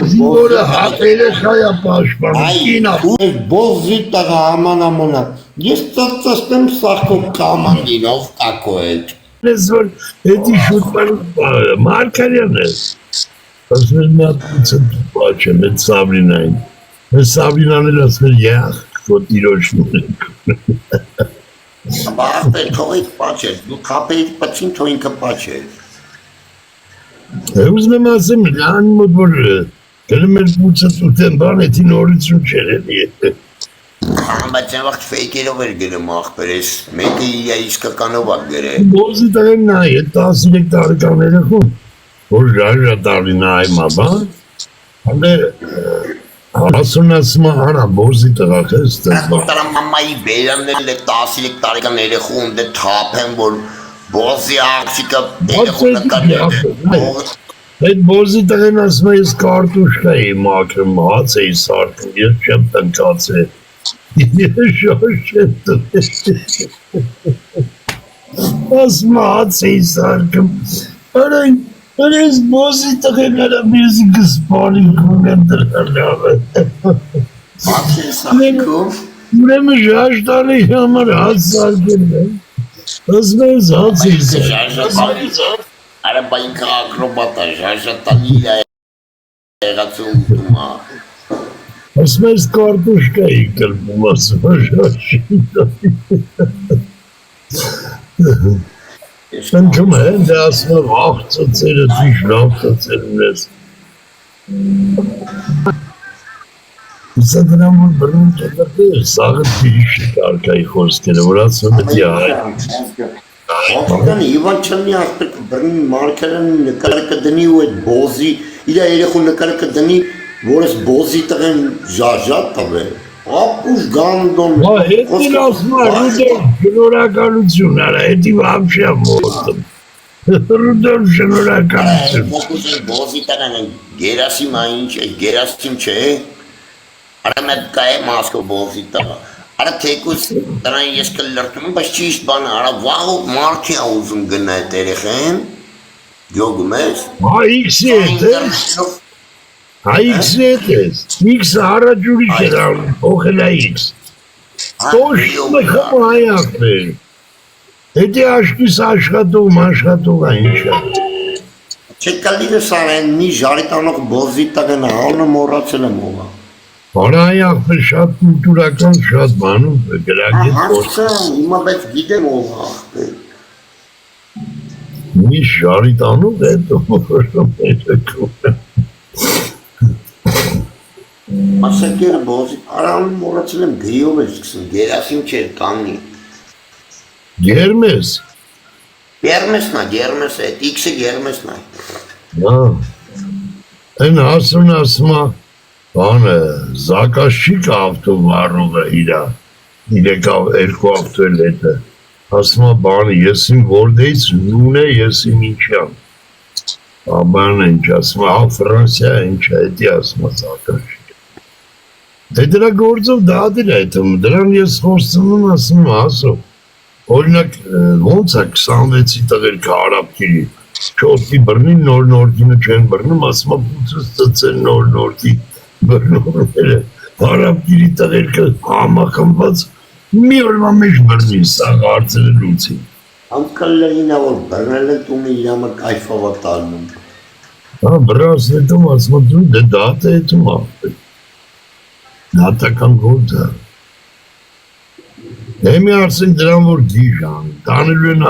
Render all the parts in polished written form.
Զինվորը երեխայա պաշտպանում, կինա։ Բոզի տղա ամանամանակ, ես ծծծեմ սախքով կամանդինով կակո հետ։ Ես որ հետի շուտ Մարկարյան է, ասում են նա պուցը պաչ եմ էտ Սավրինային, ես Սավրինան էլ ասում են յախ, որ տիրոշն ունենք։ Բաղտեր թող էիք պաչ էր, դու կապեիք պծին թող ինքը պաչ էր։ Ուզում եմ ասեմ, լան մոտ որ գնում էր պուցը տուտեն բան, էտի նորություն չեր էլի է։ Բայց այն վաղտ ֆեյքերով էր գնում աղբեր ես, մեկը իրա իսկականով ակ գր է։ Բոզի տղեն նա է, 13 տարեկան երեխում, որ ժաժա տարի նա այմա բան, հանդե ասուն ասում արա բոզի տղախ է ստեղծվա։ Տարա մամայի բերաններ է 13 տարեկան երեխում դե թապ են, որ բոզի աղջիկը երեխում նկարներ է։ Այդ բոզի տղեն ասում է ես կարտուշկա էի մաքրում, հաց էի սարքում, ես չեմ տնկած է։ Ես շոշ եմ տնկած։ Ասում հաց էի սարքում, Արես բոզի տղեն արա մեզի գսպանի կունեն դրալավ է։ Հաց էի սարքում։ Ուրեմը ժաշ տանի համար հաց սարքել է։ Ասում ես հաց էի սարքում։ Արա բա ինքը ակրոբատ է, ժաժատանի իրա եղացում ուտումա։ Ասում ես կարտուշկա էի կրպում, ասում է ժաշի տանի։ Ընջում է, դե ասում է վաղ ծծերը, թիշ լավ ծծեր ունես։ Իսա դրան որ բրնում կետրդեր, սաղը թիշ կարկայի խոսքերը, որ ասում է դի այ։ Հոքան Իվան չնի ասպետ բրնի մարկերան նկարը կդնի ու այդ բոզի, իրա երեխու նկարը կդնի, որ ես բոզի տղեն ժաժատ տվե, ապուշ գանդոն։ Հետին ասում է Ռուդոլֆ շնորհակալություն արա, հետի վամշյա մոտում։ Ռուդոլֆ շնորհակալություն։ Բոզի տղեն գերասիմ այնչ է, գերասիմ չէ, արա մետ կա է մասկո բոզի տղա։ Արա թեկուս դրան ես կլրտում եմ, բայց ճիշտ բանը, արա վաղ մարդի ա ուզում գնա այդ երեխեն, գյոգում ես։ Հա իքսի հետ ես, հա իքսի հետ ես, իքսը հարաջ ուրիշ էր անում, փոխել է իքս։ Տոշտը խմը հայախն էր, հետի աշկիս աշխատում ա ինչա։ Չէ կալիրս արեն մի ժարիտանող բոզի տղեն ալնը մորացել եմ ովա։ Բարայ աղբեր շատ կուլտուրական շատ բանում գրագետ Հասցա, հիմա բայց գիտեմ ով աղբեր։ Մի ժարիտանով է դոմորում երեքում։ Ասակերը բոզի, արանում մորացել եմ գրիով էր սկսում, գերասիմ չէր կանի։ Գերմես։ Գերմեսնա, գերմես է, իքսը գերմեսնա։ Են ասում բանը, զակաշիկ ավտով առողը իրա, իրեկավ երկու ավտոել հետը, ասում բանը, ես իմ որդեից նուն է, ես իմ ինչյան, բանը ինչ, ասում հա Ֆրանսիա ինչ է, հետի ասում զակաշիկ, դե դրա գործով դադիր է հետում, դրան ես խոստնում ասում ասով, օրինակ ոնց է 26-ի տղերքը արապքիրի, չորդի բրնին նոր-նորդինը չեն բրնում, ասում պուցս ծծեն նոր-նորդի, բրնորները, հարապկիրի տղերքը համախմված մի օրվա մեջ բրնի, սաղ արծերը լուցի։ Անկալլերին է, որ բրնել են տունը իրամը կայֆավա տալնում։ Հա, բրաս հետում ասում դու դե դատ է հետում աղբեր։ Դատական գործ է։ Հեմի արսենք դրան, որ գիժ անի, տանելու են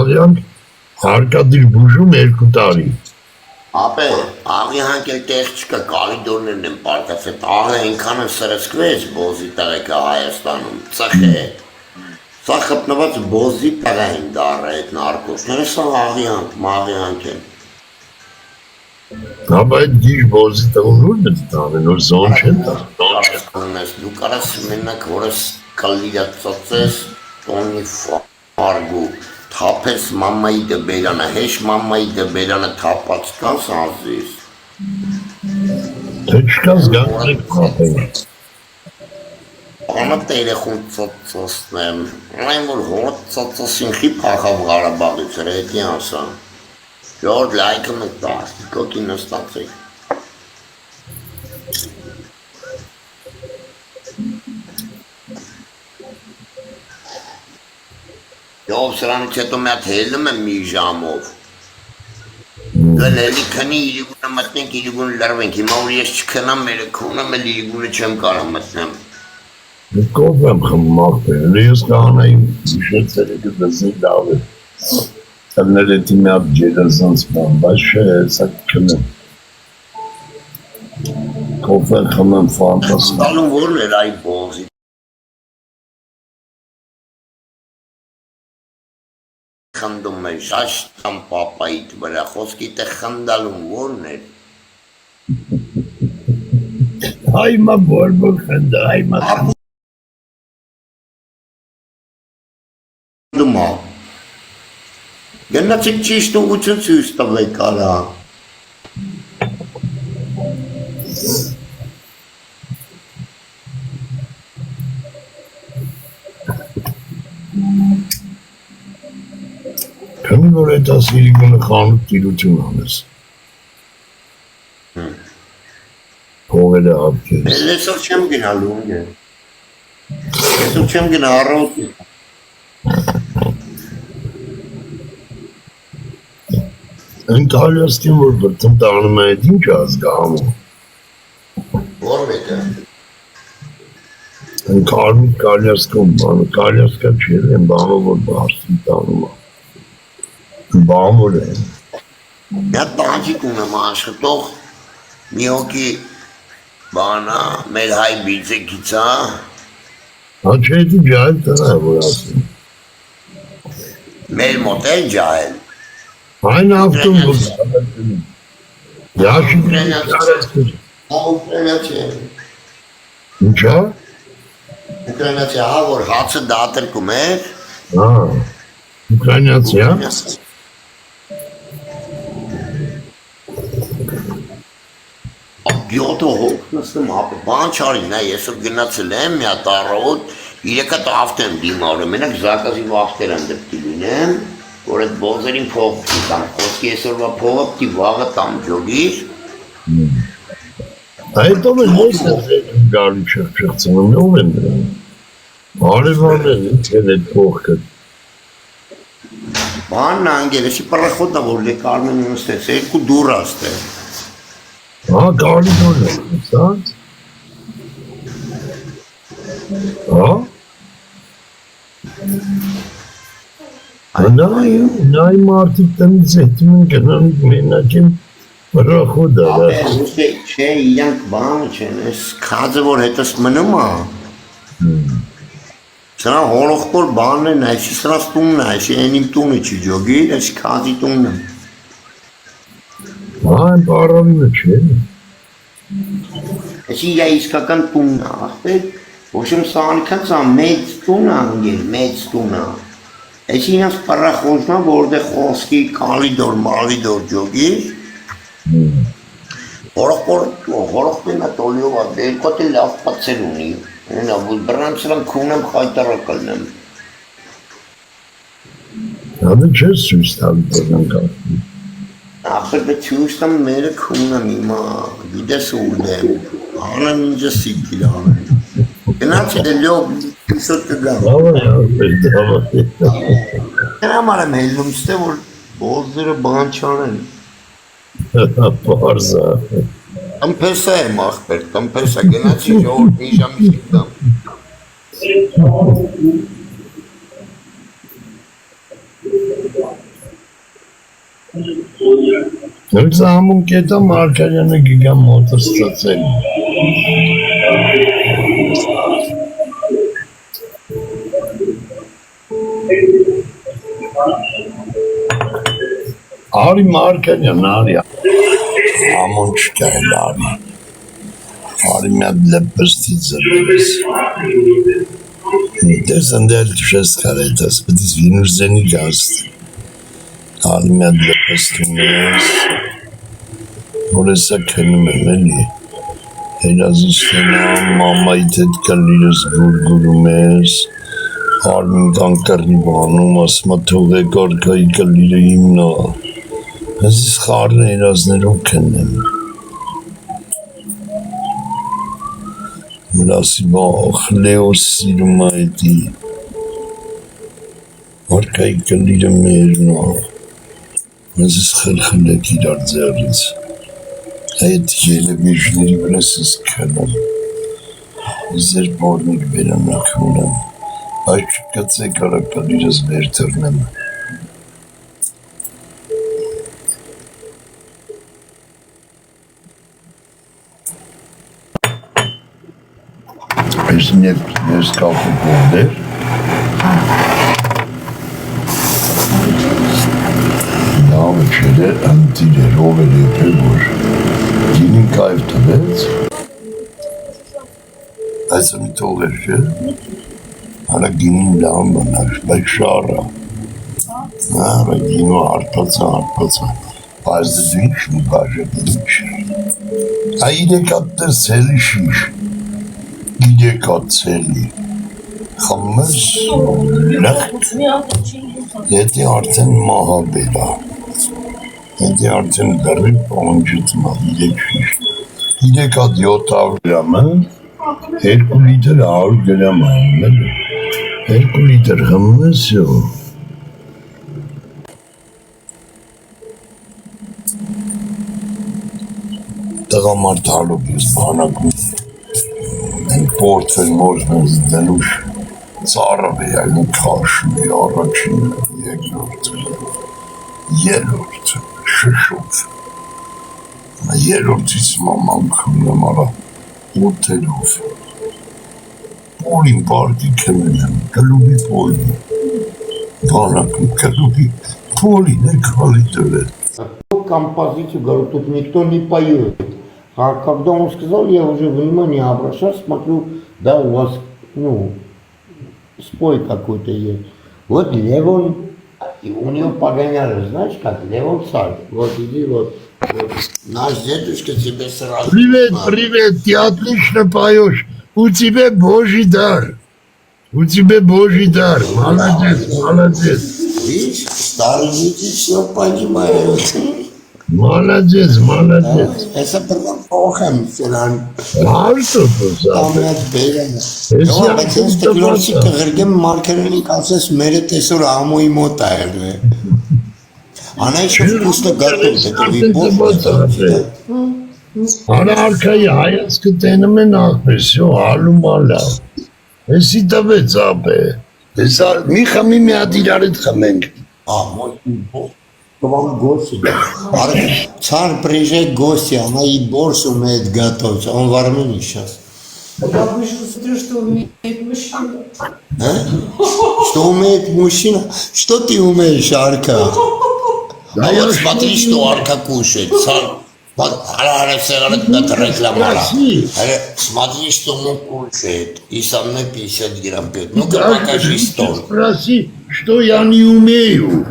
աղյանք հարկադիր բուժում 2 տարի։ Ապե, աղի հանքել տեղ չկա կալիդորներն են պարկացել, աղը ենքան են սրսկվեց բոզի տղեկը Հայաստանում, ծխ է, սա խպնված բոզի տղա են դարը այդ նարկոսները, սա աղի հանք, մաղի հանք են։ Ապա այդ գիժ բոզի տղուն ուր մեծ տանեն, որ զոն չեն տան։ Դու կարաս մենակ որս կալիրա ծծես, տոնի ֆարգու, թապես մամայի դբերանը, հեշ մամայի դբերանը թապած կաս ազիս։ Թե չկաս գանցեք թապեն։ Անատ երեխուն ծծոսնեմ, այն որ հոտ ծծոսին խի պախավ Ղարաբաղից էր հետի ասա։ Ժողովուրդ լայքը մտա, աստիքոքի նստացեք։ Ժողովուրդ սրանից հետո մի հատ հելնում եմ մի ժամով։ Գնելի քնի իրիգունը մտնենք, իրիգունը լրվենք, հիմա որ ես չքնամ մերը քունամ էլ իրիգունը չեմ կարող մտնեմ։ Կով եմ խմում աղբեր, ես կահանայի միշեցել է կդզի լավ է։ Տլներ էտի մի հատ ջերազանց բան, բայց չէ, հեսա կքնեմ։ Կով եմ խմում ֆանտասիկ։ Տալում որն էր այ բողզի։ Խնդում է շաշտան պապայիտ վրա, խոսքիտ է խնդալում որն էր։ Հայմա որ խնդա, հայմա խնդա։ Դումա։ Գնացեք ճիշտ ուղղություն ցույց տվեք արա։ Քանի որ այդ ասիրիգունը խանութ տիրություն անես։ Փողերը հապկես։ Այսօր չեմ գնալու ունգե։ Այսօր չեմ գնա առողջ։ Ընկալյաստին որ բրտում տանում է այդ ինչ ազգահամու։ Որ մեկը։ Ընկալմիտ կալյաստում բանը, կալյաստկա չեր են բանով որ բարձին տանում է։ Բան որ է։ Նա տանջիկ ունեմ աշխատող մի հոգի բանա, մեր հայ բիձեկիցա։ Հա չէ էդի ջայլ տնա է որ ասին։ Մեր մոտ էլ ջայել։ Այն ավտում որ Յաշիկ Ուկրաինացի։ Ինչա։ Ուկրաինացի հա որ հացը դատրկում էր։ Հա։ Ուկրաինացի հա։ Գյոտո հոգնստում ապը բան չարին, նա եսօր գնացել եմ մի հատ առողոտ, 3 հատ ավտ եմ դիմավորում, մենակ զակազի վախտեր եմ դպտի լինեմ, որ այդ բողզերին փող պտի տամ, խոսքի եսօրվա փողը պտի վաղը տամ ջոգիր։ Այդով է ես գալի չխծնում, ով են դրան։ Արևան են, են այդ փողքը։ Բանն անգերեսի պրախոտն որ լեք արմեն ունստեց, երկու դուր աստե։ Հա, գալի դորն է, սանց։ Հա։ Նայ մարդիկ տնից հետում են գնանիք մենակ են պրախոտ արա։ Չէ, իրանք բանը չեն, ես կազը որ հետս մնում ա։ Սրա հորոխոր բանն են, այսի սրաս տունն է, այսի են իմ տունը չի ջոգիր, այսի կազի տունն է։ Հա, այն պարավինը չէ։ Այսի իրա իսկական տունն է, աղբեր, ոչմ սանքած ա մեծ տուն ա անգեր, մեծ տուն ա։ Այսի իրանց պարախոժն ա, որդեղ խոսքի կալիդոր, մալիդոր ջոգիր, հորոխորն ա տոլիով ա, երկոտ է լավ պացել ունի, նա, բրնամ սրան քունեմ խայտարակալն եմ։ Հադը չես սույս տալի տորնան կարգի։ Ախր բե չուստամ մերը քունեմ իմա, գիտես ուր եմ, անեմ ինջը սիքիլ անեմ։ Գնաց է լյով պիսոտ կգամ։ Դավա է։ Հրամ արեմ հելնում ստե, որ բոզդերը բան չանեն։ Պարզա։ Տնպեսա եմ ախպեր, տնպեսա, գնացի ժողորդ մի ժամի սիքտամ։ Նույնց ամուն կետա Մարկարյանը գիգան մոտը ստացել։ Արի Մարկարյան, արի։ Ամուն չկայլ արի։ Արի միատ լեպստի ձրվես։ Դες ընդել չես կարետաս, պտիս վինուրզենի գաստ։ Արի միատ լեպստում ես։ Որ եսա քնում եմ էլի։ Հերազիս կենամ, մամայիդ հետ կլիրս գուրգուրում ես։ Արմին կան կռի բանում, ասմա թող է կարկայի կլիրը իմնա։ Ես խառը երազներով կնեմ։ Մրասի խլեոս սիրում այդի։Արկայի կլիրը մերնա։ Ես խլխլեք իրար ձերից։ Այդ ելևիժների վրաս ես կնեմ։ Ձեր բորնիկ վերանակ ունեմ։ Այս չկացեք արակալիրս վերթրնեմ։ Ես ներս կաղու բորդեր։ Նավը չերը ընտիրեր, ով էր եպել, որ գինին կայվ տվեց, այս մի տողեր չէ, հարա գինին լավ բնար, բայց շարը, հարա գինու հարպացա, բայց դու ինչ մի բաժը դինչ, իրեկատ սելի շիշ, իրեկատ սելի, խմս, լախտ, եթե արդեն մահաբերա, եթե արդեն դրի պոնջիծմա, իրեք շիշ, իրեկատ 700 գրամը, 2 լիտր 100 գրամ այմել, 2 լիտր խմս ու, տղամարդ հալուկ ես բանակում, ենք պորտվել մորնոզ դնուշ, ծարավ է յայլին կաշում է առաջին երորդը, շշով, երորդից մամանքում եմ արա, ոտերով, պոլին պարտի կեմենեմ, կլուբի պոլին, բանակում կլուբի պոլին է կալի դրել. Композицию, говорю, тут никто не поет. А когда он сказал, я уже внимание обращал, смотрю, да, у вас, ну, спой какой-то есть. Вот Левон, и у него погоняли, знаешь как, Левон Саль. Вот иди, вот. Наш дедушка тебе сразу... Привет, ты отлично поешь. У тебя Божий дар. У тебя Божий дар. Молодец. Видишь, старые люди все понимают. Молодец. Это прям плохо, Митилан. Հարց ուզած։ Ամենից բերանը։ Ես Նո, բայց ես տեքնոլոգի կղրգեմ մարկերենի կասես մերը տեսոր ամոյի մոտ այրն է։ Անայշով կուստը գատով, դետովի բոտ։ Արա արքայի հայացքը տենում են աղպես, հալում ալա։ Եսի տվեց ապե։ Եսա մի խմի մի հատ իրարիտ խմենք։ Ամոյի բոտ։ К вам гости. Царь приезжает гости, она и борщ умеет готовить. Он в Армении сейчас. Я больше смотрю, что умеет мужчина. Что умеет мужчина? Что ты умеешь, Арка? А вот смотри, что Арка кушает. Смотри, что он кушает. И со мной 50 грамм пьет. Ну-ка покажи стол. Спроси, что я не умею.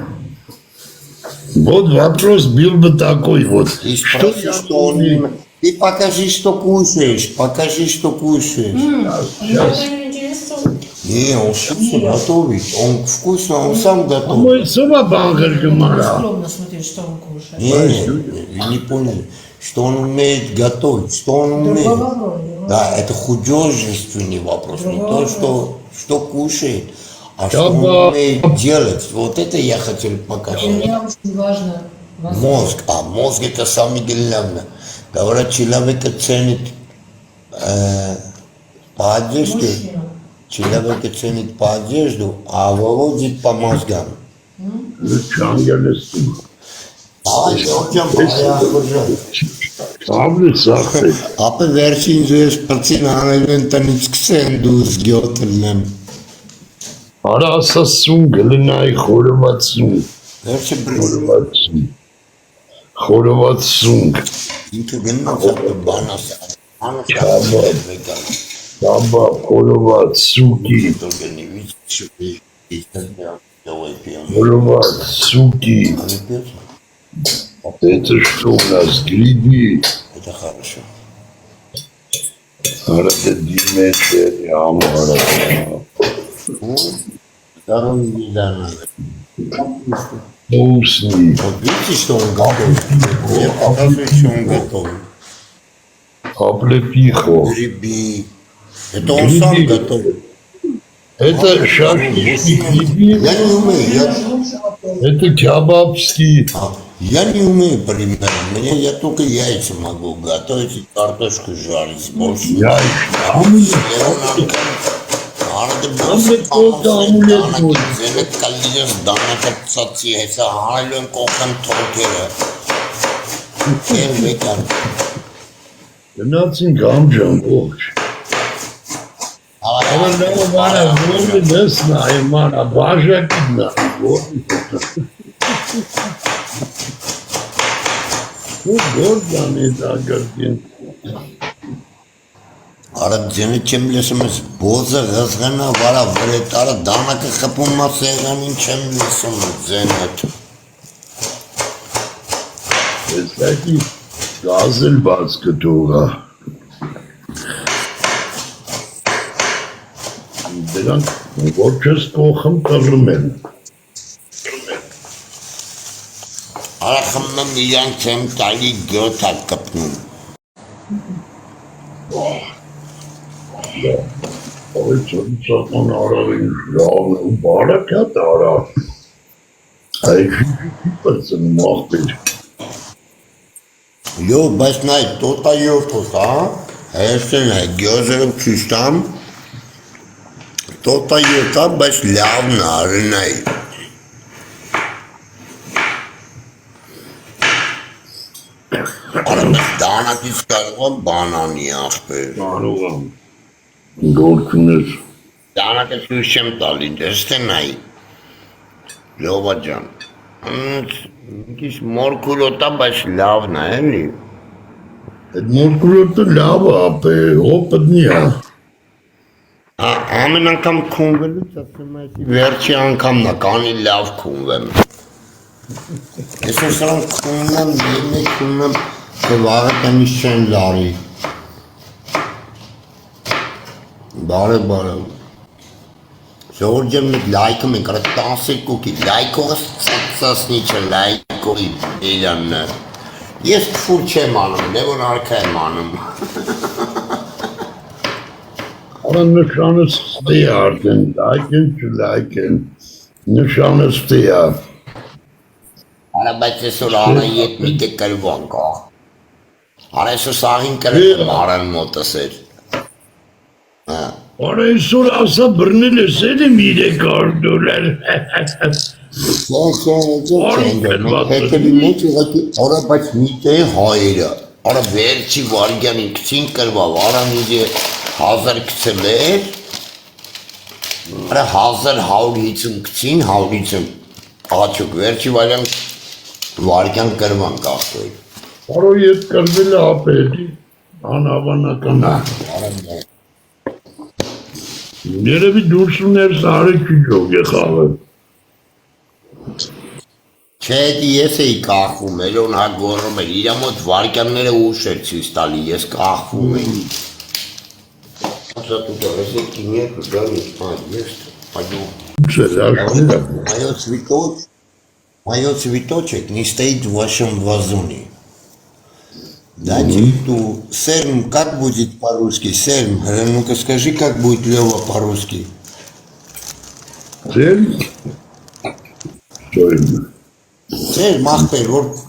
Вот вопрос был бы такой вот. И спроси, что он умеет. Ты покажи, что кушаешь. Покажи, что кушаешь. Это интересно. Не, он вкусно готовит. Он вкусно, он сам готовит. Мой соба банкер гумара. Скромно смотреть, что он кушает. Не, вы не поняли. Что он умеет готовить. Что он умеет. Да, это художественный вопрос. Не то, что кушает. А что он умеет делать? Вот это я хотел Для показать. меня очень важно Мозг. А мозг это самое главное. Говорят, человек ценит по одежде. Человек ценит по одежду, а выводит по мозгам. Ապա վերջին ձեզ պրծին անելեն տնից կսեն դուս գյոտրնեմ։ Արա ասասուն գլնայի խորովածուն։ Վերջը Խորովածուն։ ինքը գնաց ապա բանաս։ Տաբա խորովածուկի։ Խորովածուկի։ Это что у нас, гриби? Это хорошо. Арадедимече, ямара. Здоровье не надо. соусный. Вот видите, что он готов? Я покажу, что он готов. Облепиху. Гриби. Это он сам Гриби. готовит. Это шашлычный гриби, Я не умею. это кебабский. Я не умею примерно. Я только яйца могу готовить и картошку жарить. Больше. Я Գնացին գամջան ողջ։ Aber da war er wohl das nein, man, aber ja genau. Gut, dann ist da gern. Արա ձենը չեմ լսում ես բոզը ղզղանա վարա վրետ արա դանակը խպում մա սեղանին չեմ լսում ձենը Kстати, Газель բացկտուղա։ Դրանք ոչ ես կողմ կռում են։ արա խմում իրանք չեմ տալի գյոտ ա կպնում Oysa ararın yağını barakat ara. Ayşı'nın muhabbet. Yo, բայց նայ տոտա յոթոս, հա, հերսեն է, գյոզերում չուստամ, տոտա յոթա, բայց լավն արնայ։ Արմես դանակից կարող բանանի աղբեր։ Կարող եմ։ Գործունես։ Դանակը ցույց չեմ տալի, դեստե նայ։ Լովա ջան։ Ինչ մորքուլոտա, բայց լավն է, էլի։ Այդ մորքուլոտը լավ է, ապե, հոպտնի է։ Ամեն անգամ քունվելուց ասեմ այսի վերջի անգամն է, կանի լավ քունվեմ։ Ես սրանք քուննեմ, երնեք քուննեմ, թե վաղը տենիս չեն լարի։ Բարը։ Ժողոր ջեմ մեկ լայքում ենք, արա 12-ի, լայքողը սասնի չէ, լայքողի էլյանն է։ Ես կվուր չեմ անում, նևոր արքա եմ անում։ Արա նշանը ստի արդեն, լայքեն չլայքեն, նշանը ստի է։ Արա բայց այսօր արա ետ մի տե կրվան կա։ Արա այսօր սաղին կրվում արան մոտս էր։ Արա այսօր ասա բրնել ես էլի միրե կարդուլեր։ Հետևի մեջ ուղղակի արա բայց մի տե հայերը։ Արա վերջի վարգյանին կցին կրվավ, արա մի դե 1000 կցել էր։ Արա 1150 կցին, 150 աղաչուկ վերջի վարգյան կրվան կախվել։ Արա ետ կրվել է ապետի, անհավանական է։ Երևի դուրսուներ սարը քիչով եղավ։ Չէ, ես էի կախվում, էլոն հա գորում էր, իրա մոտ վարկյանները ուշ էր ցույց տալի, ես կախվում էի։ Ասա դու դες կինյակ դառնի, ես пойду. Моё цветочек не стоит в вашем вазоне. Дайте, Серм, как будет по-русски? Серм, ну-ка скажи, как будет Лёва по-русски. Серм? Что именно? Серм, махпер, вот,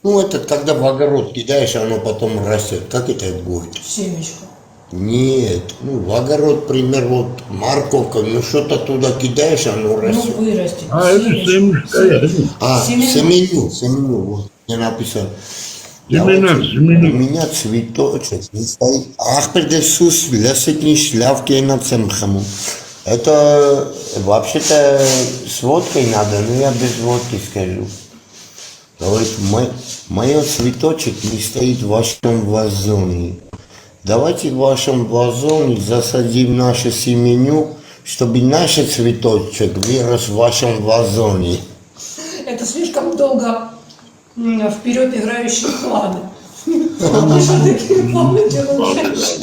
ну этот, когда в огород кидаешь, оно потом растет. Как это будет? Семечко. Нет, ну в огород, пример, вот морковка, ну что-то туда кидаешь, оно растет. Ну, вырастет. Это семечко. Семену, вот, я написал. У меня цветочек не стоит. Ах, предесус, лесетни шлявки на цемхаму. Это вообще-то с водкой надо, но я без водки скажу. Говорит, мое цветочек не стоит в вашем вазоне. Давайте в вашем вазоне засадим наше семеню, чтобы наш цветочек вырос в вашем вазоне. Это слишком долго вперед играющие планы. А что такие планы делаешь?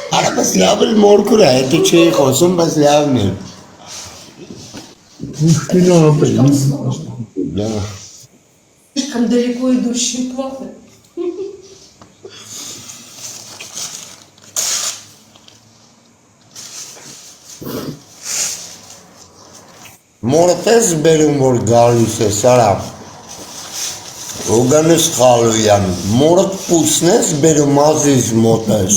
Արա բայց լավ էլ մորքուր է, հետի չէի խոսում, բայց լավն է։ Ուշտինա ապել։ Да. Слишком далеко идущие планы. Մորտես բերում որ գալիս է սարա Հոգանես Խալոյան մորտ պուսնես բերում ազիզ մոտես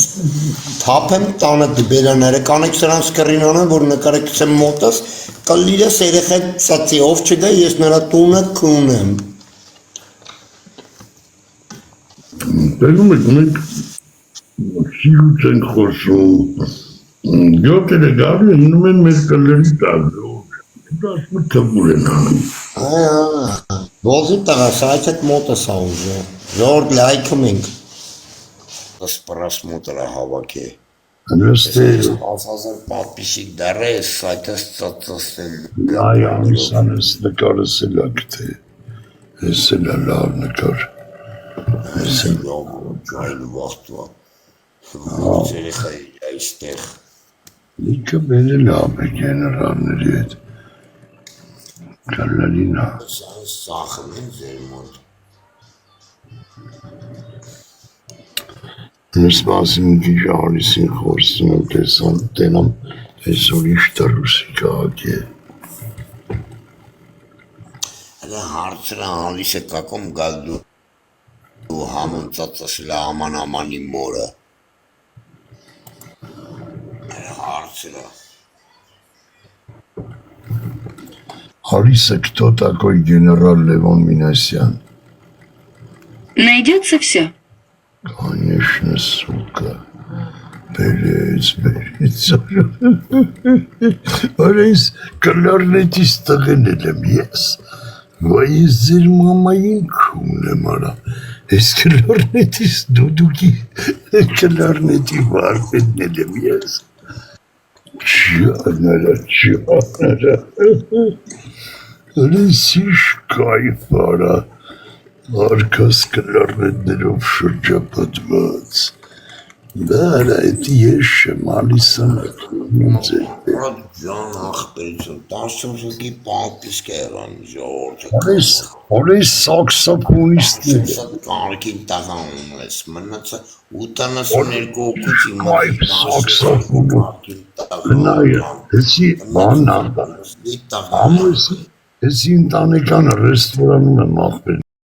թափեմ տանը դբերաները կանեք սրանց կռինանը որ նկարեք եմ մոտես կլիրես երեխեք ծացի ով չգա ես նրա տունը կունեմ Բերում եք մենք շիուց ենք խոսում գյոտերը գալու հինում են մեր կլերի տալու դասմը թվուր են անում Ոզի տղա սայցեք մոտես աուժը ժորդ լայքում ենք սպրաս մոտրա հավաք է Նստե 10,000 պատպիսիկ դարը է սայթս ծածծել այ ամիսանս նկարս էլ ակտ է ես էլ լավ նկար ես էլ Ջայլ վաղտվա Ուրց երեխայի այստեղ Իքը բերը լավ է գեներալների հետ Կալալինա Սախն են ձեր մոտ Ես մասի մի քիչ արիսին խոստում եմ տեսան տենամ այսօր ինչ տարուսի կաղաք է Հələ հարցրը անլիս է կակում գալ դու համն ծածասիլ աման-ամանի մորը Հələ հարցրը Алиса, кто такой генерал Левон Минасян? Найдется все. Конечно, сука. Берец. Орես կլարնետիս տղեն եմ ես, վայ ես ձեր մամային քունեմ արա, ես կլարնետիս դուդուկի կլարնետի վարվենն եմ ես, ճանարա, օրես ինչ կայֆ արա, արկաս կլարնետներով շրջապատված, Բարա, այդ ես չեմ ալիսան Ռոդ ջան ախպերություն 14-ի պատիսկ է եղան ժողորդ Օրես սաքսոֆոնիստներ Շատ կարգին տաղանում ես մնացը 82 օգուց Այբ սաքսոֆոնը Գնայը, հեսի բանն ամբան Ամուս, հեսի ընտանեկան ռեստորանում եմ ախպեր